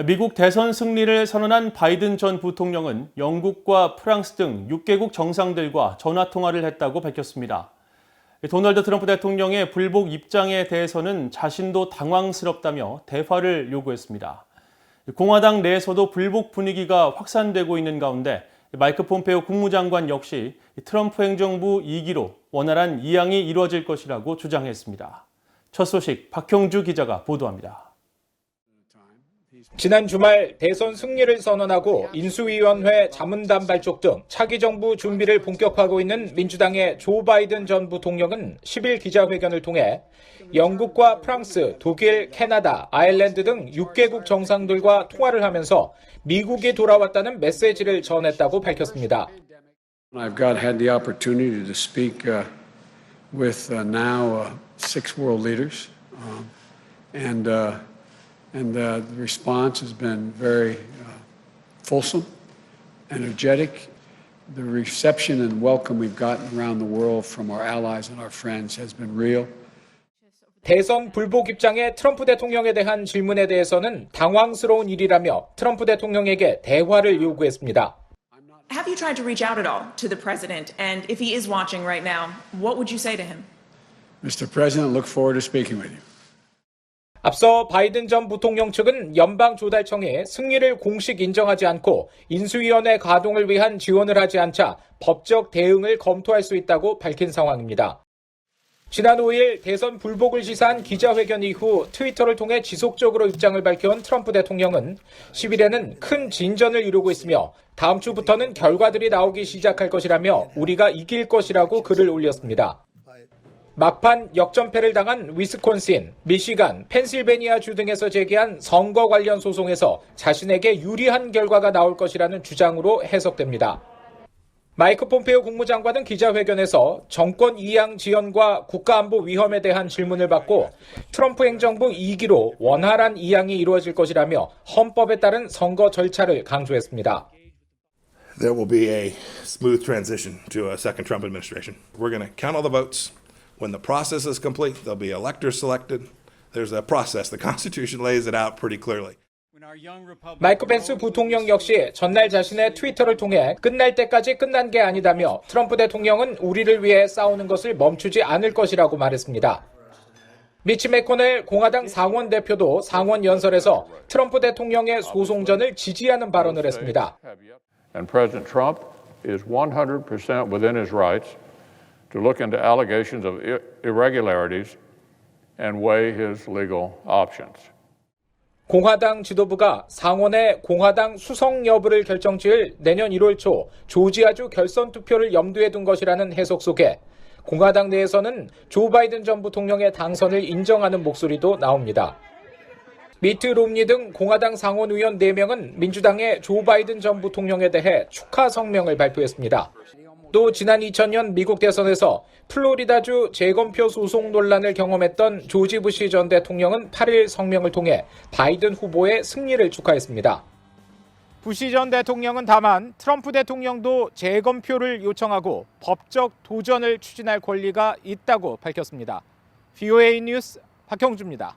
미국 대선 승리를 선언한 바이든 전 부통령은 영국과 프랑스 등 6개국 정상들과 전화통화를 했다고 밝혔습니다. 도널드 트럼프 대통령의 불복 입장에 대해서는 자신도 당황스럽다며 대화를 요구했습니다. 공화당 내에서도 불복 분위기가 확산되고 있는 가운데 마이크 폼페오 국무장관 역시 트럼프 행정부 2기로 원활한 이양이 이루어질 것이라고 주장했습니다. 첫 소식 박형주 기자가 보도합니다. 지난 주말 대선 승리를 선언하고 인수위원회 자문단 발족 등 차기 정부 준비를 본격화하고 있는 민주당의 조 바이든 전 부통령은 10일 기자회견을 통해 영국과 프랑스, 독일, 캐나다, 아일랜드 등 6개국 정상들과 통화를 하면서 미국이 돌아왔다는 메시지를 전했다고 밝혔습니다. I've had the opportunity to speak with now 6 world leaders, and the response has been very fulsome, energetic. The reception and welcome we've gotten around the world from our allies and our friends has been real. 대선 불복 입장의 트럼프 대통령에 대한 질문에 대해서는 당황스러운 일이라며 트럼프 대통령에게 대화를 요구했습니다. Have you tried to reach out at all to the president? And if he is watching right now, what would you say to him? Mr. President, look forward to speaking with you. 앞서 바이든 전 부통령 측은 연방조달청이 승리를 공식 인정하지 않고 인수위원회 가동을 위한 지원을 하지 않자 법적 대응을 검토할 수 있다고 밝힌 상황입니다. 지난 5일 대선 불복을 시사한 기자회견 이후 트위터를 통해 지속적으로 입장을 밝혀온 트럼프 대통령은 10일에는 큰 진전을 이루고 있으며 다음 주부터는 결과들이 나오기 시작할 것이라며 우리가 이길 것이라고 글을 올렸습니다. 막판 역전패를 당한 위스콘신, 미시간, 펜실베니아주 등에서 제기한 선거 관련 소송에서 자신에게 유리한 결과가 나올 것이라는 주장으로 해석됩니다. 마이크 폼페오 국무장관은 기자회견에서 정권 이양 지연과 국가안보 위험에 대한 질문을 받고 트럼프 행정부 2기로 원활한 이양이 이루어질 것이라며 헌법에 따른 선거 절차를 강조했습니다. There will be a smooth transition to a second Trump administration. We're going to count all the votes. When the process is complete, there'll be electors selected. There's a process. The Constitution lays it out pretty clearly. 마이크 펜스 부통령 역시 전날 자신의 트위터를 통해 끝날 때까지 끝난 게 아니다며 트럼프 대통령은 우리를 위해 싸우는 것을 멈추지 않을 것이라고 말했습니다. 미치 매코넬 공화당 상원 대표도 상원 연설에서 트럼프 대통령의 소송전을 지지하는 발언을 했습니다. And President Trump is 100% within his rights to look into allegations of irregularities and weigh his legal options. 공화당 지도부가 상원의 공화당 수성 여부를 결정지을 내년 1월 초 조지아주 결선 투표를 염두에 둔 것이라는 해석 속에 공화당 내에서는 조 바이든 전 부통령의 당선을 인정하는 목소리도 나옵니다. 미트 롬니 등 공화당 상원 의원 4명은 민주당의 조 바이든 전 부통령에 대해 축하 성명을 발표했습니다. 또 지난 2000년 미국 대선에서 플로리다주 재검표 소송 논란을 경험했던 조지 부시 전 대통령은 8일 성명을 통해 바이든 후보의 승리를 축하했습니다. 부시 전 대통령은 다만 트럼프 대통령도 재검표를 요청하고 법적 도전을 추진할 권리가 있다고 밝혔습니다. VOA 뉴스 박형주입니다.